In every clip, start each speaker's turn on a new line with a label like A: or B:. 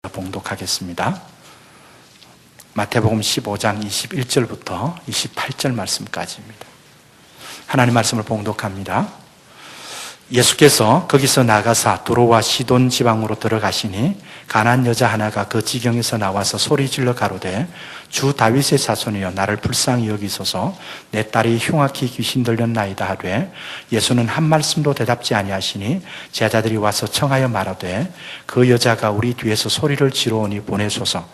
A: 우리가 봉독하겠습니다. 마태복음 15장 21절부터 28절 말씀까지입니다. 하나님 말씀을 봉독합니다. 예수께서 거기서 나가사 두로와 시돈 지방으로 들어가시니 가나안 여자 하나가 그 지경에서 나와서 소리질러 가로되 주 다윗의 자손이여 나를 불쌍히 여기소서 내 딸이 흉악히 귀신 들렸나이다 하되 예수는 한 말씀도 대답지 아니하시니 제자들이 와서 청하여 말하되 그 여자가 우리 뒤에서 소리를 지르오니 보내소서.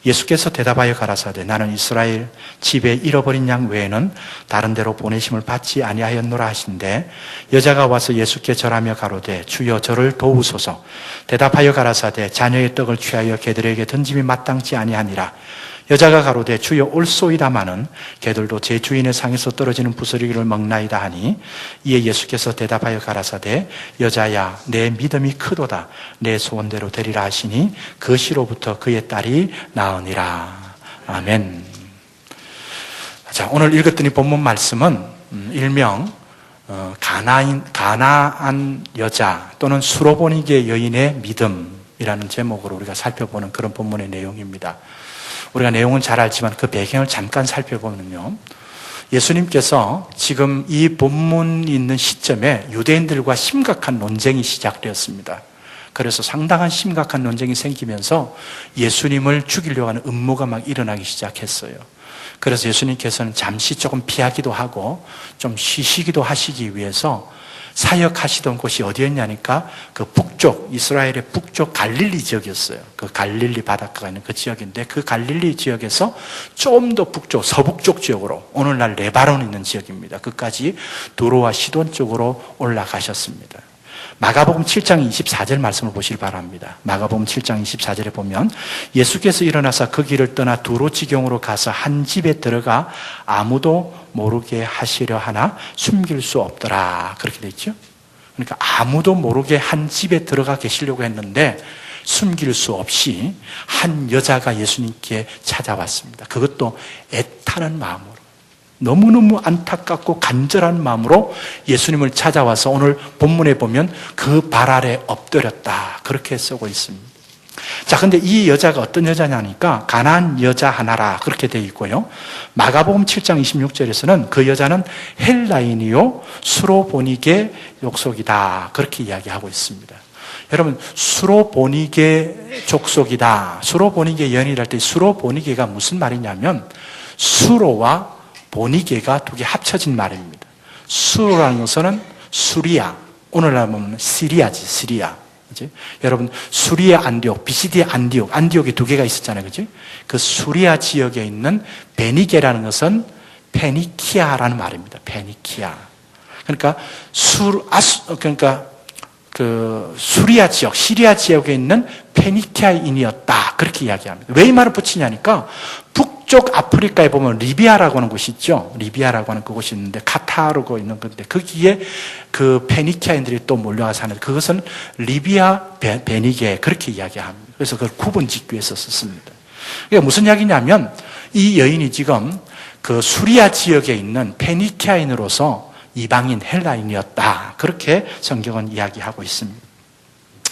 A: 예수께서 대답하여 가라사대 나는 이스라엘 집에 잃어버린 양 외에는 다른 데로 보내심을 받지 아니하였노라 하신대 여자가 와서 예수께 절하며 가로되 주여 저를 도우소서. 대답하여 가라사대 자녀의 떡을 취하여 개들에게 던짐이 마땅치 아니하니라. 여자가 가로되 주여 옳소이다마는 개들도 제 주인의 상에서 떨어지는 부스러기를 먹나이다 하니 이에 예수께서 대답하여 가라사대 여자야 내 믿음이 크도다 내 소원대로 되리라 하시니 그 시로부터 그의 딸이 나으니라. 아멘. 자, 오늘 읽었더니 본문 말씀은 일명 가나안 여자 또는 수로보니게 여인의 믿음이라는 제목으로 우리가 살펴보는 그런 본문의 내용입니다. 우리가 내용은 잘 알지만 그 배경을 잠깐 살펴보면요, 예수님께서 지금 이 본문이 있는 시점에 유대인들과 심각한 논쟁이 시작되었습니다. 그래서 상당한 심각한 논쟁이 생기면서 예수님을 죽이려고 하는 음모가 막 일어나기 시작했어요. 그래서 예수님께서는 잠시 조금 피하기도 하고 좀 쉬시기도 하시기 위해서 사역하시던 곳이 어디였냐니까 그 북쪽, 이스라엘의 북쪽 갈릴리 지역이었어요. 그 갈릴리 바닷가가 있는 그 지역인데 그 갈릴리 지역에서 좀 더 북쪽, 서북쪽 지역으로 오늘날 레바논 있는 지역입니다. 그까지 두로와 시돈 쪽으로 올라가셨습니다. 마가복음 7장 24절 말씀을 보시기 바랍니다. 마가복음 7장 24절에 보면 예수께서 일어나서 그 길을 떠나 두로 지경으로 가서 한 집에 들어가 아무도 모르게 하시려 하나 숨길 수 없더라. 그렇게 돼 있죠. 그러니까 아무도 모르게 한 집에 들어가 계시려고 했는데 숨길 수 없이 한 여자가 예수님께 찾아왔습니다. 그것도 애타는 마음으로, 너무너무 안타깝고 간절한 마음으로 예수님을 찾아와서 오늘 본문에 보면 그 발 아래 엎드렸다. 그렇게 쓰고 있습니다. 자, 근데 이 여자가 어떤 여자냐니까 가나안 여자 하나라 그렇게 되어 있고요. 마가복음 7장 26절에서는 그 여자는 헬라인이요 수로보니게 족속이다. 그렇게 이야기하고 있습니다. 여러분, 수로보니게 족속이다. 수로보니게 연이랄 때 수로보니게가 무슨 말이냐면 수로와 보니게가 두 개 합쳐진 말입니다. 수로라는 것은 수리아, 오늘날 보면 시리아지, 시리아. 그치? 여러분, 수리아 안디옥, 비시디아 안디옥, 안디옥이 두 개가 있었잖아요. 그치? 그 수리아 지역에 있는 베니게라는 것은 페니키아라는 말입니다. 페니키아. 그러니까 그 수리아 지역, 시리아 지역에 있는 페니키아인이었다. 그렇게 이야기합니다. 왜 이 말을 붙이냐니까 북쪽 아프리카에 보면 리비아라고 하는 곳이 있죠. 리비아라고 하는 그곳이 있는데 카타르고 있는 건데 거기에 그 페니키아인들이 또 몰려와 사는데 그것은 리비아 베니게 그렇게 이야기합니다. 그래서 그걸 구분 짓기 위해서 썼습니다. 그러니까 무슨 이야기냐면 이 여인이 지금 그 수리아 지역에 있는 페니키아인으로서 이방인 헬라인이었다. 그렇게 성경은 이야기하고 있습니다.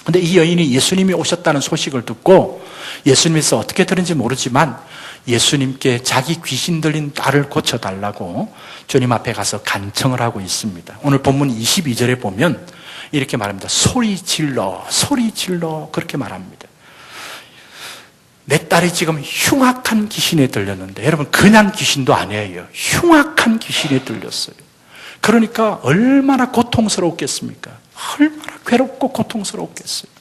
A: 그런데 이 여인이 예수님이 오셨다는 소식을 듣고 예수님께서 어떻게 들은지 모르지만 예수님께 자기 귀신 들린 딸을 고쳐달라고 주님 앞에 가서 간청을 하고 있습니다. 오늘 본문 22절에 보면 이렇게 말합니다. 소리 질러, 소리 질러 그렇게 말합니다. 내 딸이 지금 흉악한 귀신에 들렸는데 여러분 그냥 귀신도 아니에요. 흉악한 귀신에 들렸어요. 그러니까 얼마나 고통스러웠겠습니까? 얼마나 괴롭고 고통스러웠겠어요.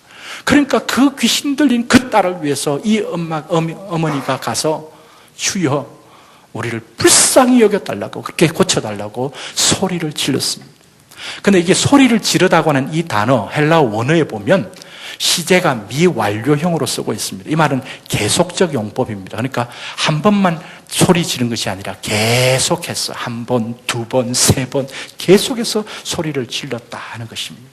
A: 그러니까 그 귀신 들린 그 딸을 위해서 이 어머니가 가서 주여 우리를 불쌍히 여겨달라고 그렇게 고쳐달라고 소리를 질렀습니다. 그런데 이게 소리를 지르다고 하는 이 단어 헬라어 원어에 보면 시제가 미완료형으로 쓰고 있습니다. 이 말은 계속적 용법입니다. 그러니까 한 번만 소리 지른 것이 아니라 계속해서 한 번, 두 번, 세 번 계속해서 소리를 질렀다 하는 것입니다.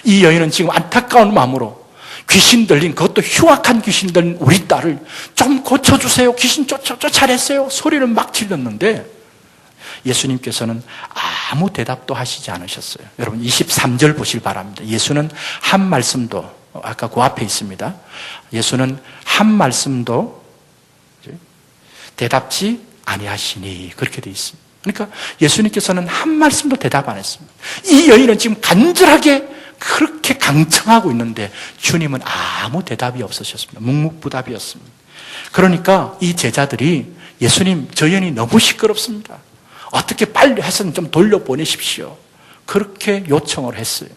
A: 이 여인은 지금 안타까운 마음으로 귀신 들린 그것도 흉악한 귀신 들린 우리 딸을 좀 고쳐주세요. 귀신 쫓아냈어요. 소리를 막 질렀는데 예수님께서는 아무 대답도 하시지 않으셨어요. 여러분 23절 보시기 바랍니다. 예수는 한 말씀도 아까 그 앞에 있습니다. 예수는 한 말씀도 대답지 아니하시니 그렇게 되어 있습니다. 그러니까 예수님께서는 한 말씀도 대답 안 했습니다. 이 여인은 지금 간절하게 그렇게 강청하고 있는데 주님은 아무 대답이 없으셨습니다. 묵묵부답이었습니다. 그러니까 이 제자들이 예수님, 저 여인이 너무 시끄럽습니다. 어떻게 빨리 해서 좀 돌려보내십시오. 그렇게 요청을 했어요.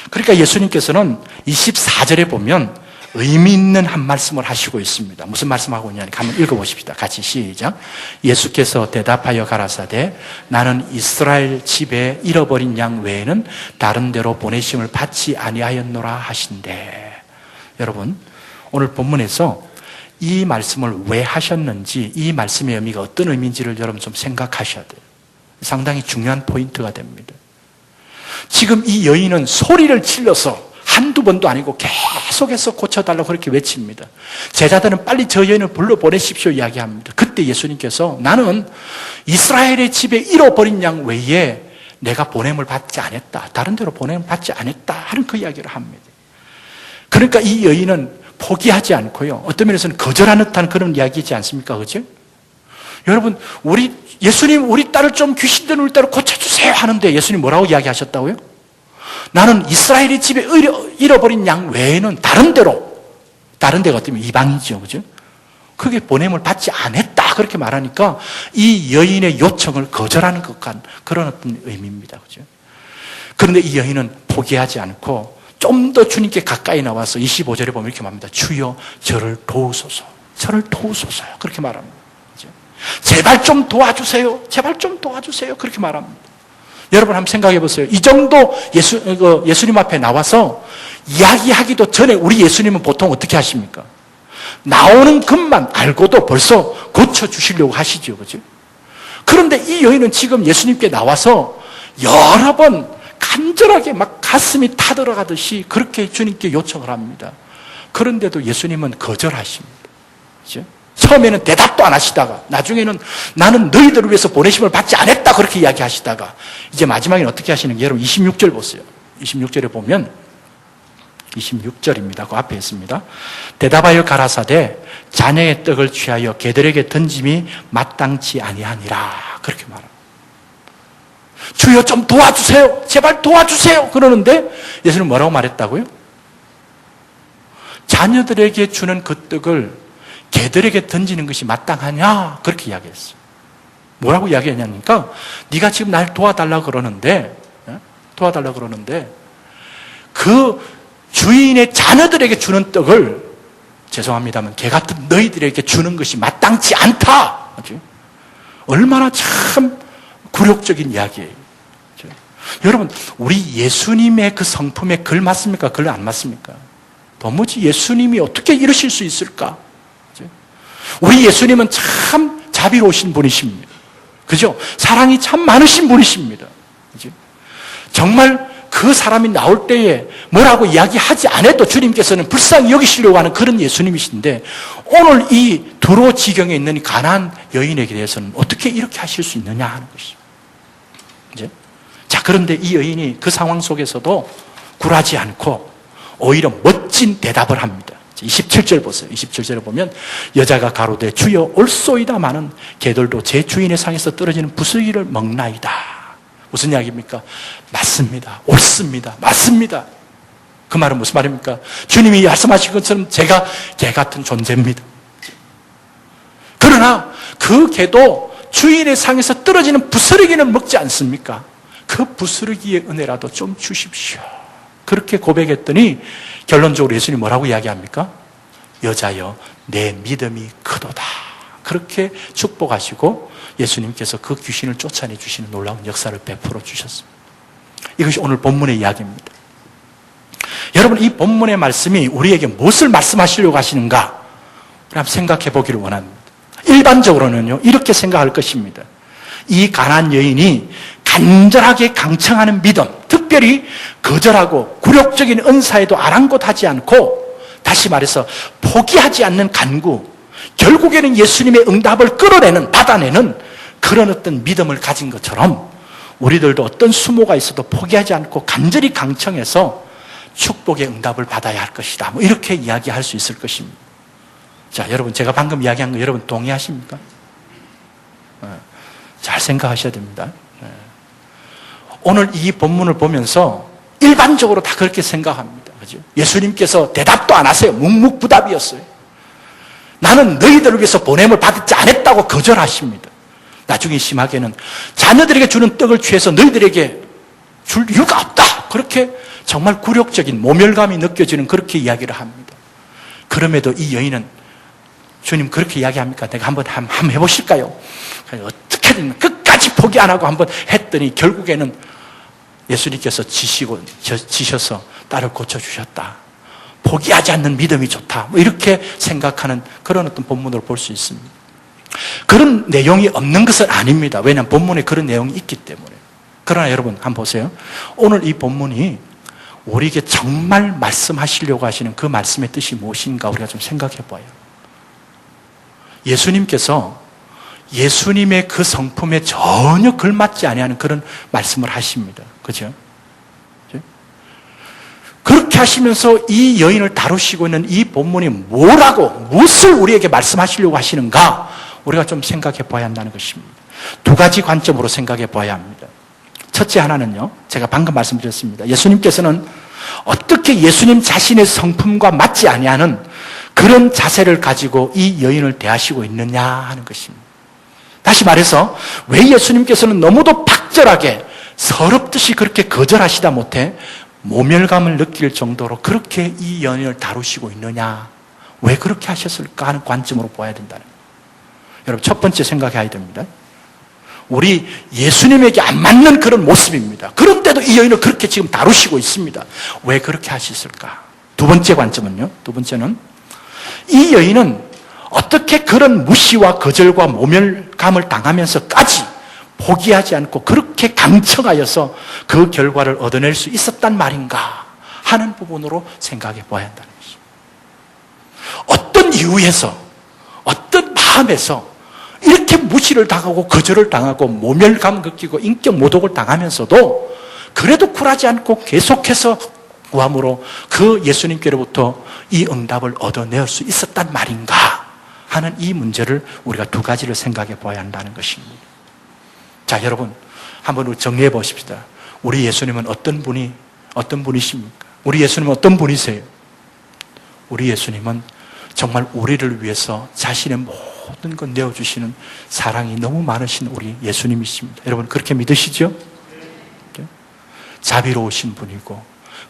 A: 그러니까 예수님께서는 24절에 보면 의미 있는 한 말씀을 하시고 있습니다. 무슨 말씀하고 있냐니 한번 읽어보십시다. 같이 시작. 예수께서 대답하여 가라사대 나는 이스라엘 집에 잃어버린 양 외에는 다른 데로 보내심을 받지 아니하였노라 하신대. 여러분, 오늘 본문에서 이 말씀을 왜 하셨는지, 이 말씀의 의미가 어떤 의미인지를 여러분 좀 생각하셔야 돼요. 상당히 중요한 포인트가 됩니다. 지금 이 여인은 소리를 질러서 한두 번도 아니고 계속해서 고쳐달라고 그렇게 외칩니다. 제자들은 빨리 저 여인을 불러보내십시오 이야기합니다. 그때 예수님께서 나는 이스라엘의 집에 잃어버린 양 외에 내가 보냄을 받지 않았다. 다른 데로 보냄을 받지 않았다 하는 그 이야기를 합니다. 그러니까 이 여인은 포기하지 않고요. 어떤 면에서는 거절하는 듯한 그런 이야기이지 않습니까? 그죠? 여러분, 예수님 우리 딸을 좀 귀신 들린 우리 딸을 고쳐주세요 하는데 예수님 뭐라고 이야기하셨다고요? 나는 이스라엘의 집에 잃어버린 양 외에는 다른 데가 어떻게 보면 이방이죠. 그죠? 그게 보냄을 받지 않았다. 그렇게 말하니까 이 여인의 요청을 거절하는 것 같은 그런 어떤 의미입니다. 그죠? 그런데 이 여인은 포기하지 않고 좀 더 주님께 가까이 나와서 25절에 보면 이렇게 말합니다. 주여 저를 도우소서. 저를 도우소서. 그렇게 말합니다. 그죠? 제발 좀 도와주세요. 제발 좀 도와주세요. 그렇게 말합니다. 여러분 한번 생각해 보세요. 이 정도 예수님 앞에 나와서 이야기하기도 전에 우리 예수님은 보통 어떻게 하십니까? 나오는 것만 알고도 벌써 고쳐주시려고 하시죠. 그죠? 그런데 이 여인은 지금 예수님께 나와서 여러 번 간절하게 막 가슴이 타들어가듯이 그렇게 주님께 요청을 합니다. 그런데도 예수님은 거절하십니다. 그죠? 처음에는 대답도 안 하시다가 나중에는 나는 너희들을 위해서 보내심을 받지 않았다 그렇게 이야기하시다가 이제 마지막에는 어떻게 하시는지 여러분 26절 보세요. 26절에 보면 26절입니다. 그 앞에 있습니다. 대답하여 가라사대 자녀의 떡을 취하여 개들에게 던짐이 마땅치 아니하니라 그렇게 말합니다. 주여 좀 도와주세요. 제발 도와주세요. 그러는데 예수님은 뭐라고 말했다고요? 자녀들에게 주는 그 떡을 개들에게 던지는 것이 마땅하냐? 그렇게 이야기했어요. 뭐라고 이야기했냐니까 네가 지금 날 도와달라고 그러는데 그 주인의 자녀들에게 주는 떡을 죄송합니다만 개 같은 너희들에게 주는 것이 마땅치 않다. 얼마나 참 굴욕적인 이야기예요. 여러분 우리 예수님의 그 성품에 글 맞습니까? 글 안 맞습니까? 도무지 예수님이 어떻게 이러실 수 있을까? 우리 예수님은 참 자비로우신 분이십니다. 그죠? 사랑이 참 많으신 분이십니다. 그죠? 정말 그 사람이 나올 때에 뭐라고 이야기하지 않아도 주님께서는 불쌍히 여기시려고 하는 그런 예수님이신데 오늘 이 두로 지경에 있는 이 가나안 여인에게 대해서는 어떻게 이렇게 하실 수 있느냐 하는 것이죠. 그죠? 자, 그런데 이 여인이 그 상황 속에서도 굴하지 않고 오히려 멋진 대답을 합니다. 27절 보세요. 27절에 보면 여자가 가로되 주여 옳소이다마는 개들도 제 주인의 상에서 떨어지는 부스러기를 먹나이다. 무슨 이야기입니까? 맞습니다. 옳습니다. 맞습니다. 그 말은 무슨 말입니까? 주님이 말씀하신 것처럼 제가 개 같은 존재입니다. 그러나 그 개도 주인의 상에서 떨어지는 부스러기는 먹지 않습니까? 그 부스러기의 은혜라도 좀 주십시오. 그렇게 고백했더니 결론적으로 예수님이 뭐라고 이야기합니까? 여자여 내 믿음이 크도다. 그렇게 축복하시고 예수님께서 그 귀신을 쫓아내 주시는 놀라운 역사를 베풀어 주셨습니다. 이것이 오늘 본문의 이야기입니다. 여러분 이 본문의 말씀이 우리에게 무엇을 말씀하시려고 하시는가? 한번 생각해 보기를 원합니다. 일반적으로는요 이렇게 생각할 것입니다. 이 가나안 여인이 간절하게 강청하는 믿음, 특별히 거절하고 굴욕적인 은사에도 아랑곳하지 않고 다시 말해서 포기하지 않는 간구, 결국에는 예수님의 응답을 끌어내는, 받아내는 그런 어떤 믿음을 가진 것처럼 우리들도 어떤 수모가 있어도 포기하지 않고 간절히 강청해서 축복의 응답을 받아야 할 것이다. 뭐 이렇게 이야기할 수 있을 것입니다. 자, 여러분, 제가 방금 이야기한 거 여러분 동의하십니까? 잘 생각하셔야 됩니다. 오늘 이 본문을 보면서 일반적으로 다 그렇게 생각합니다. 그죠? 예수님께서 대답도 안 하세요. 묵묵부답이었어요. 나는 너희들을 위해서 보냄을 받지 않았다고 거절하십니다. 나중에 심하게는 자녀들에게 주는 떡을 취해서 너희들에게 줄 이유가 없다. 그렇게 정말 굴욕적인 모멸감이 느껴지는 그렇게 이야기를 합니다. 그럼에도 이 여인은 주님 그렇게 이야기합니까? 내가 한번 해보실까요? 어떻게든 끝까지 포기 안 하고 한번 했더니 결국에는 예수님께서 지셔서 딸을 고쳐주셨다. 포기하지 않는 믿음이 좋다. 뭐 이렇게 생각하는 그런 어떤 본문으로 볼 수 있습니다. 그런 내용이 없는 것은 아닙니다. 왜냐하면 본문에 그런 내용이 있기 때문에. 그러나 여러분 한번 보세요. 오늘 이 본문이 우리에게 정말 말씀하시려고 하시는 그 말씀의 뜻이 무엇인가 우리가 좀 생각해 봐요. 예수님께서 예수님의 그 성품에 전혀 걸맞지 아니하는 그런 말씀을 하십니다. 그죠? 그렇게 하시면서 이 여인을 다루시고 있는 이 본문이 무엇을 우리에게 말씀하시려고 하시는가 우리가 좀 생각해 봐야 한다는 것입니다. 두 가지 관점으로 생각해 봐야 합니다. 첫째 하나는요, 제가 방금 말씀드렸습니다. 예수님께서는 어떻게 예수님 자신의 성품과 맞지 아니하는 그런 자세를 가지고 이 여인을 대하시고 있느냐 하는 것입니다. 다시 말해서 왜 예수님께서는 너무도 박절하게 서럽듯이 그렇게 거절하시다 못해 모멸감을 느낄 정도로 그렇게 이 여인을 다루시고 있느냐, 왜 그렇게 하셨을까 하는 관점으로 보아야 된다는 거예요. 여러분 첫 번째 생각해야 됩니다. 우리 예수님에게 안 맞는 그런 모습입니다. 그런데도 이 여인을 그렇게 지금 다루시고 있습니다. 왜 그렇게 하셨을까? 두 번째 관점은요, 두 번째는 이 여인은 어떻게 그런 무시와 거절과 모멸감을 당하면서까지 포기하지 않고 그렇게 강청하여서 그 결과를 얻어낼 수 있었단 말인가 하는 부분으로 생각해 봐야 한다는 것입니다. 어떤 이유에서, 어떤 마음에서 이렇게 무시를 당하고 거절을 당하고 모멸감을 느끼고 인격 모독을 당하면서도 그래도 굴하지 않고 계속해서 구함으로 그 예수님께로부터 이 응답을 얻어낼 수 있었단 말인가 하는 이 문제를 우리가 두 가지를 생각해 봐야 한다는 것입니다. 자, 여러분 한번 정리해 보십시다. 우리 예수님은 어떤 분이십니까? 우리 예수님은 어떤 분이세요? 우리 예수님은 정말 우리를 위해서 자신의 모든 것 내어주시는 사랑이 너무 많으신 우리 예수님이십니다. 여러분 그렇게 믿으시죠? 자비로우신 분이고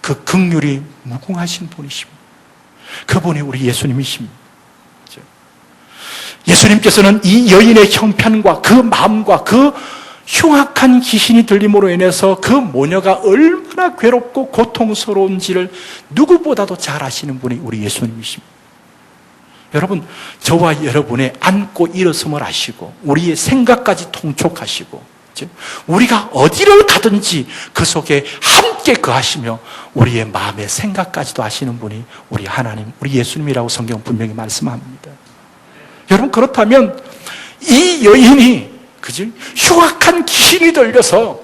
A: 그 긍휼이 무궁하신 분이십니다. 그분이 우리 예수님이십니다. 예수님께서는 이 여인의 형편과 그 마음과 그 흉악한 귀신이 들림으로 인해서 그 모녀가 얼마나 괴롭고 고통스러운지를 누구보다도 잘 아시는 분이 우리 예수님이십니다. 여러분, 저와 여러분의 앉고 일어섬을 아시고 우리의 생각까지 통촉하시고 우리가 어디를 가든지 그 속에 함께 거하시며 우리의 마음의 생각까지도 아시는 분이 우리 하나님, 우리 예수님이라고 성경은 분명히 말씀합니다. 여러분, 그렇다면 이 여인이 흉악한 귀신이 들려서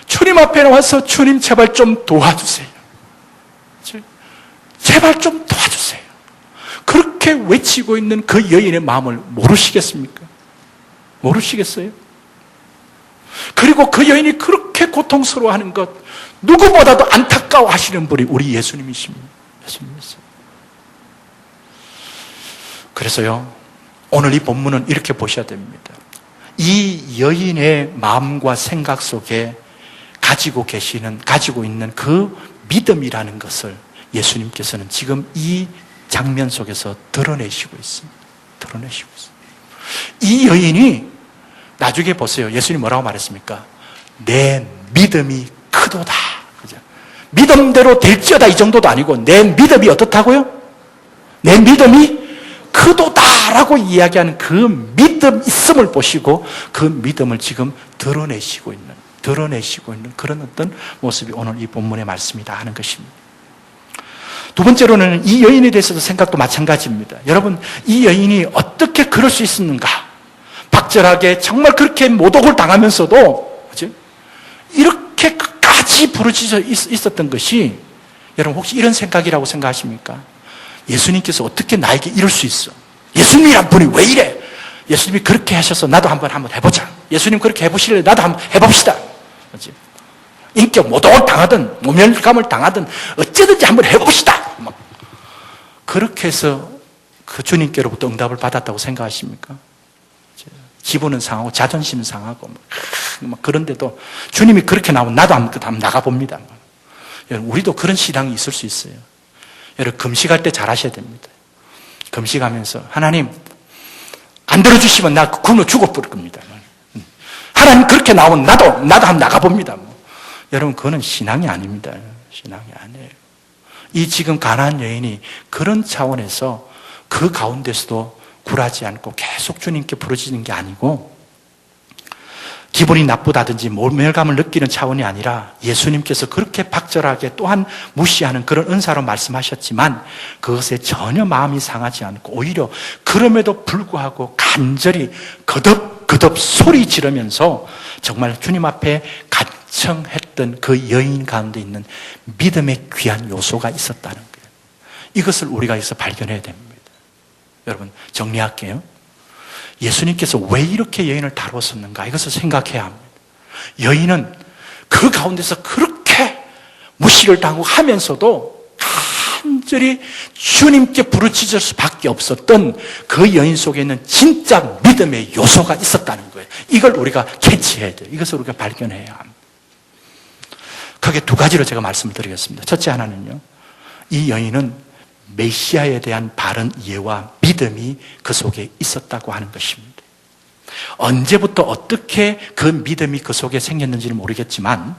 A: 주님 앞에 나와서 주님 제발 좀 도와주세요. 제발 좀 도와주세요. 그렇게 외치고 있는 그 여인의 마음을 모르시겠습니까? 모르시겠어요? 그리고 그 여인이 그렇게 고통스러워하는 것 누구보다도 안타까워 하시는 분이 우리 예수님이십니다. 예수님이세요. 그래서요, 오늘 이 본문은 이렇게 보셔야 됩니다. 이 여인의 마음과 생각 속에 가지고 있는 그 믿음이라는 것을 예수님께서는 지금 이 장면 속에서 드러내시고 있습니다. 드러내시고 있습니다. 이 여인이 나중에 보세요. 예수님 뭐라고 말했습니까? 내 믿음이 크도다. 그죠? 믿음대로 될지어다 이 정도도 아니고 내 믿음이 어떻다고요? 내 믿음이 크도다라고 이야기하는 그 믿음 있음을 보시고 그 믿음을 지금 드러내시고 있는 그런 어떤 모습이 오늘 이 본문의 말씀이다 하는 것입니다. 두 번째로는 이 여인에 대해서도 생각도 마찬가지입니다. 여러분, 이 여인이 어떻게 그럴 수 있었는가? 박절하게 정말 그렇게 모독을 당하면서도 이렇게 끝까지 부르짖어 있었던 것이 여러분 혹시 이런 생각이라고 생각하십니까? 예수님께서 어떻게 나에게 이럴 수 있어? 예수님이란 분이 왜 이래? 예수님이 그렇게 하셔서 나도 한번 해보자. 예수님 그렇게 해보실래? 나도 한번 해봅시다. 그렇지? 인격 모독을 당하든 모멸감을 당하든 어쩌든지 한번 해봅시다. 그렇게 해서 그 주님께로부터 응답을 받았다고 생각하십니까? 기분은 상하고 자존심은 상하고 그런데도 주님이 그렇게 나오면 나도 한번 나가봅니다. 여러분 우리도 그런 신앙이 있을 수 있어요. 여러분 금식할 때 잘하셔야 됩니다. 금식하면서 하나님 안 들어주시면 나 굶어 죽어버릴 겁니다. 하나님 그렇게 나오면 나도 한번 나가봅니다. 여러분 그거는 신앙이 아닙니다. 신앙이 아니에요. 이 지금 가나안 여인이 그런 차원에서 그 가운데서도 굴하지 않고 계속 주님께 부르짖는 게 아니고 기분이 나쁘다든지 모멸감을 느끼는 차원이 아니라 예수님께서 그렇게 박절하게 또한 무시하는 그런 은사로 말씀하셨지만 그것에 전혀 마음이 상하지 않고 오히려 그럼에도 불구하고 간절히 거듭 소리 지르면서 정말 주님 앞에 간청했던 그 여인 가운데 있는 믿음의 귀한 요소가 있었다는 거예요. 이것을 우리가 여기서 발견해야 됩니다. 여러분 정리할게요. 예수님께서 왜 이렇게 여인을 다루었었는가 이것을 생각해야 합니다. 여인은 그 가운데서 그렇게 무시를 당하고 하면서도 간절히 주님께 부르짖을 수밖에 없었던 그 여인 속에 있는 진짜 믿음의 요소가 있었다는 거예요. 이걸 우리가 캐치해야 돼요. 이것을 우리가 발견해야 합니다. 크게 두 가지로 제가 말씀을 드리겠습니다. 첫째 하나는요, 이 여인은 메시아에 대한 바른 이해와 믿음이 그 속에 있었다고 하는 것입니다. 언제부터 어떻게 그 믿음이 그 속에 생겼는지는 모르겠지만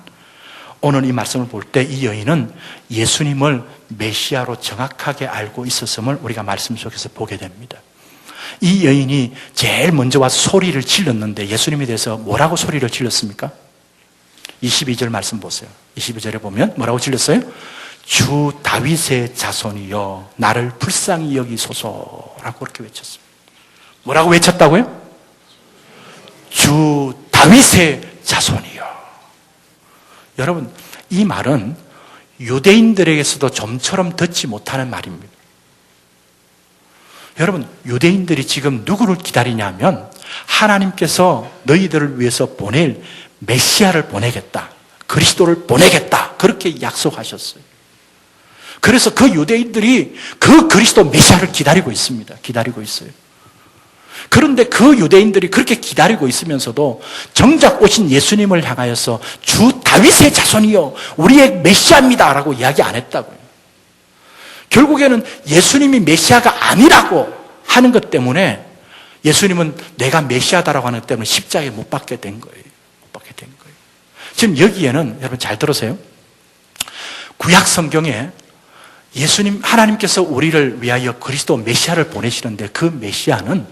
A: 오늘 이 말씀을 볼 때 이 여인은 예수님을 메시아로 정확하게 알고 있었음을 우리가 말씀 속에서 보게 됩니다. 이 여인이 제일 먼저 와서 소리를 질렀는데 예수님에 대해서 뭐라고 소리를 질렀습니까? 22절 말씀 보세요. 22절에 보면 뭐라고 질렀어요? 주 다윗의 자손이여 나를 불쌍히 여기소서라고 그렇게 외쳤습니다. 뭐라고 외쳤다고요? 주 다윗의 자손이여. 여러분 이 말은 유대인들에게서도 좀처럼 듣지 못하는 말입니다. 여러분 유대인들이 지금 누구를 기다리냐면 하나님께서 너희들을 위해서 보낼 메시아를 보내겠다, 그리스도를 보내겠다 그렇게 약속하셨어요. 그래서 그 유대인들이 그 그리스도 메시아를 기다리고 있습니다. 기다리고 있어요. 그런데 그 유대인들이 그렇게 기다리고 있으면서도 정작 오신 예수님을 향하여서 주 다윗의 자손이요 우리의 메시아입니다 라고 이야기 안 했다고요. 결국에는 예수님이 메시아가 아니라고 하는 것 때문에 예수님은 내가 메시아다라고 하는 것 때문에 십자가에 못 박게 된 거예요. 못 박게 된 거예요. 지금 여기에는 여러분 잘 들으세요. 구약 성경에 예수님 하나님께서 우리를 위하여 그리스도 메시아를 보내시는데 그 메시아는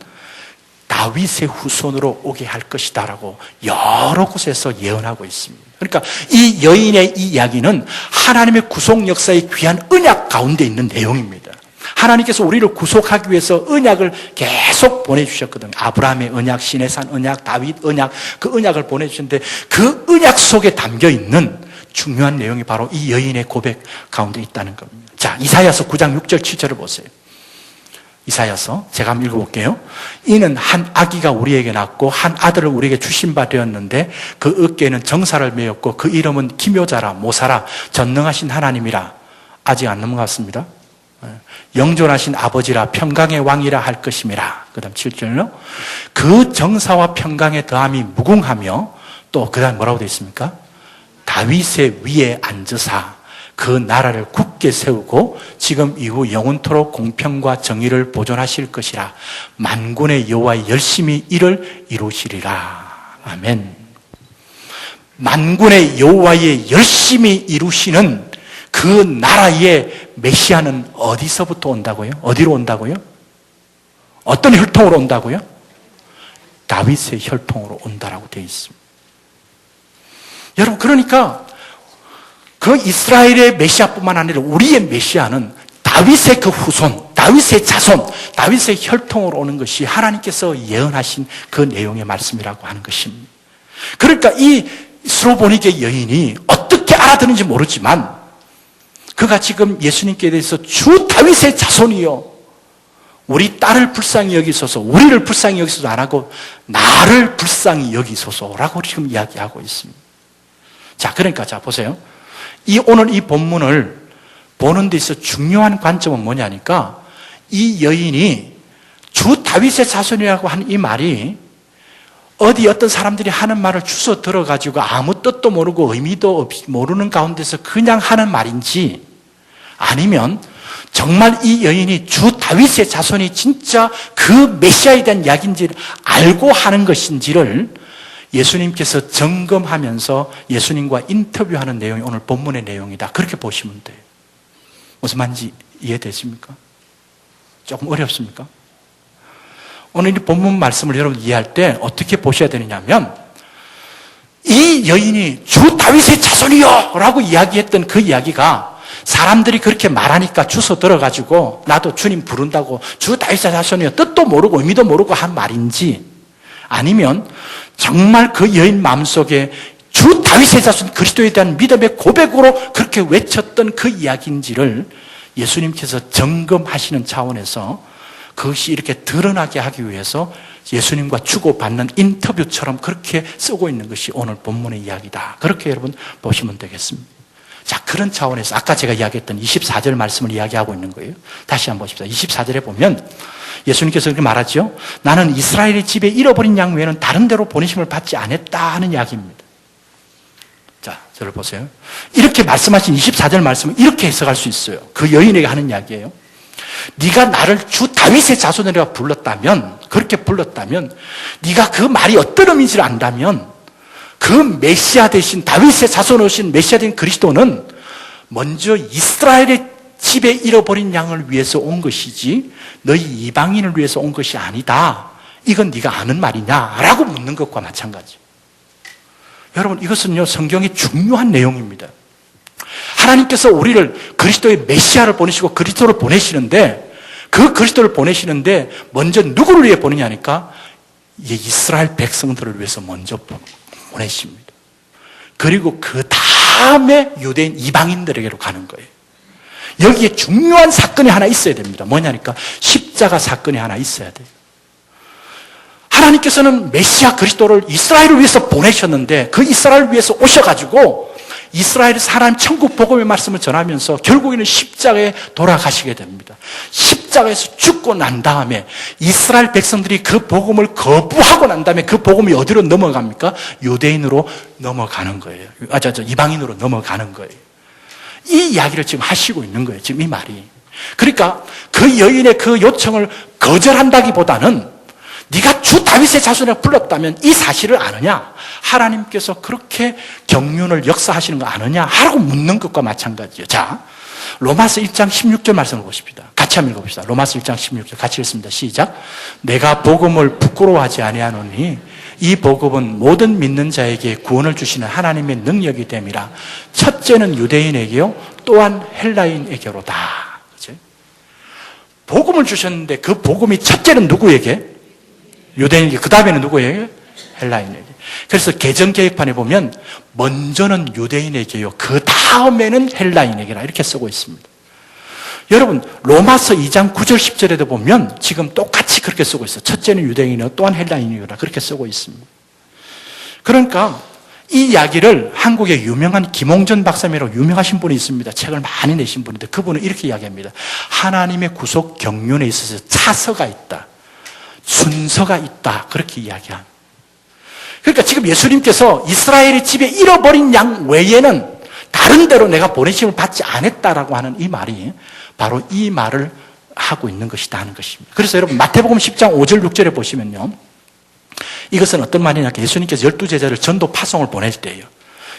A: 다윗의 후손으로 오게 할 것이다 라고 여러 곳에서 예언하고 있습니다. 그러니까 이 여인의 이 이야기는 하나님의 구속 역사의 귀한 언약 가운데 있는 내용입니다. 하나님께서 우리를 구속하기 위해서 언약을 계속 보내주셨거든요. 아브라함의 언약, 시내산 언약, 다윗 언약, 그 언약을 보내주셨는데 그 언약 속에 담겨있는 중요한 내용이 바로 이 여인의 고백 가운데 있다는 겁니다. 자, 이사야서 9장 6절 7절을 보세요. 이사야서 제가 한번 읽어볼게요. 이는 한 아기가 우리에게 낳고 한 아들을 우리에게 주신 바 되었는데 그 어깨에는 정사를 메었고 그 이름은 기묘자라 모사라 전능하신 하나님이라. 아직 안 넘어갔습니다. 영존하신 아버지라 평강의 왕이라 할 것임이라. 그 다음 7절로 그 정사와 평강의 더함이 무궁하며 또 그 다음 뭐라고 되어 있습니까? 다윗의 위에 앉으사 그 나라를 굳게 세우고 지금 이후 영원토록 공평과 정의를 보존하실 것이라. 만군의 여호와의 열심히 이를 이루시리라. 아멘. 만군의 여호와의 열심히 이루시는 그 나라의 메시아는 어디서부터 온다고요? 어디로 온다고요? 어떤 혈통으로 온다고요? 다윗의 혈통으로 온다라고 되어 있습니다. 여러분 그러니까 그 이스라엘의 메시아뿐만 아니라 우리의 메시아는 다윗의 그 후손, 다윗의 자손, 다윗의 혈통으로 오는 것이 하나님께서 예언하신 그 내용의 말씀이라고 하는 것입니다. 그러니까 이 스로보니게 여인이 어떻게 알아듣는지 모르지만 그가 지금 예수님께 대해서 주 다윗의 자손이요, 우리 딸을 불쌍히 여기소서, 우리를 불쌍히 여기소서 안 하고 나를 불쌍히 여기소서라고 지금 이야기하고 있습니다. 자, 그러니까 자 보세요. 오늘 이 본문을 보는 데 있어서 중요한 관점은 뭐냐니까, 이 여인이 주 다윗의 자손이라고 하는 이 말이 어디 어떤 사람들이 하는 말을 주워 들어가지고 아무 뜻도 모르고 의미도 없이 모르는 가운데서 그냥 하는 말인지, 아니면 정말 이 여인이 주 다윗의 자손이 진짜 그 메시아에 대한 이야기인지를 알고 하는 것인지를 예수님께서 점검하면서 예수님과 인터뷰하는 내용이 오늘 본문의 내용이다, 그렇게 보시면 돼요. 무슨 말인지 이해되십니까? 조금 어렵습니까? 오늘 이 본문 말씀을 여러분 이해할 때 어떻게 보셔야 되느냐면, 이 여인이 주 다윗의 자손이요 라고 이야기했던 그 이야기가 사람들이 그렇게 말하니까 주워 들어가지고 나도 주님 부른다고 주 다윗의 자손이요, 뜻도 모르고 의미도 모르고 한 말인지, 아니면 정말 그 여인 마음속에 주 다윗의 자손 그리스도에 대한 믿음의 고백으로 그렇게 외쳤던 그 이야기인지를 예수님께서 점검하시는 차원에서 그것이 이렇게 드러나게 하기 위해서 예수님과 주고받는 인터뷰처럼 그렇게 쓰고 있는 것이 오늘 본문의 이야기다, 그렇게 여러분 보시면 되겠습니다. 자, 그런 차원에서 아까 제가 이야기했던 24절 말씀을 이야기하고 있는 거예요. 다시 한번 보십시다. 24절에 보면 예수님께서 이렇게 말하죠. 나는 이스라엘의 집에 잃어버린 양 외에는 다른 데로 보내심을 받지 않았다 하는 이야기입니다. 자, 저를 보세요. 이렇게 말씀하신 24절 말씀은 이렇게 해석할 수 있어요. 그 여인에게 하는 이야기예요. 네가 나를 주 다윗의 자손이라고 불렀다면, 그렇게 불렀다면, 네가 그 말이 어떤 의미인지를 안다면, 그 메시아 대신 다윗의 자손 오신 메시아 된 그리스도는 먼저 이스라엘의 집에 잃어버린 양을 위해서 온 것이지 너희 이방인을 위해서 온 것이 아니다, 이건 네가 아는 말이냐라고 묻는 것과 마찬가지. 여러분, 이것은요 성경의 중요한 내용입니다. 하나님께서 우리를 그리스도의 메시아를 보내시고 그리스도를 보내시는데, 그 그리스도를 보내시는데 먼저 누구를 위해 보내냐니까 이스라엘 백성들을 위해서 먼저 보내십니다. 그리고 그 다음에 유대인 이방인들에게로 가는 거예요. 여기에 중요한 사건이 하나 있어야 됩니다. 뭐냐니까 십자가 사건이 하나 있어야 돼요. 하나님께서는 메시아 그리스도를 이스라엘을 위해서 보내셨는데, 그 이스라엘을 위해서 오셔가지고 이스라엘에서 하나님 천국 복음의 말씀을 전하면서 결국에는 십자가에 돌아가시게 됩니다. 십자가에서 죽고 난 다음에 이스라엘 백성들이 그 복음을 거부하고 난 다음에 그 복음이 어디로 넘어갑니까? 유대인으로 넘어가는 거예요. 이방인으로 넘어가는 거예요. 이 이야기를 지금 하시고 있는 거예요, 지금 이 말이. 그러니까 그 여인의 그 요청을 거절한다기보다는 네가 주 다윗의 자손이라고 불렀다면 이 사실을 아느냐? 하나님께서 그렇게 경륜을 역사하시는 거 아느냐? 하라고 묻는 것과 마찬가지예요. 자, 로마서 1장 16절 말씀을 보십시다. 같이 한번 읽어봅시다. 로마서 1장 16절 같이 읽습니다. 시작. 내가 복음을 부끄러워하지 아니하노니 이 복음은 모든 믿는 자에게 구원을 주시는 하나님의 능력이 됨이라. 첫째는 유대인에게요, 또한 헬라인에게로다. 그렇죠? 복음을 주셨는데 그 복음이 첫째는 누구에게? 유대인에게. 그 다음에는 누구에게? 헬라인에게. 그래서 개정개혁판에 보면 먼저는 유대인에게요, 그 다음에는 헬라인에게라 이렇게 쓰고 있습니다. 여러분, 로마서 2장 9절 10절에도 보면 지금 똑같이 그렇게 쓰고 있어요. 첫째는 유대인이요, 또한 헬라인이라 그렇게 쓰고 있습니다. 그러니까 이 이야기를 한국의 유명한 김홍전 박사님이라고 유명하신 분이 있습니다. 책을 많이 내신 분인데 그분은 이렇게 이야기합니다. 하나님의 구속 경륜에 있어서 차서가 있다, 순서가 있다, 그렇게 이야기합니다. 그러니까 지금 예수님께서 이스라엘의 집에 잃어버린 양 외에는 다른 데로 내가 보내심을 받지 않았다라고 하는 이 말이 바로 이 말을 하고 있는 것이다 하는 것입니다. 그래서 여러분 마태복음 10장 5절 6절에 보시면요, 이것은 어떤 말이냐, 예수님께서 12제자를 전도 파송을 보낼 때예요.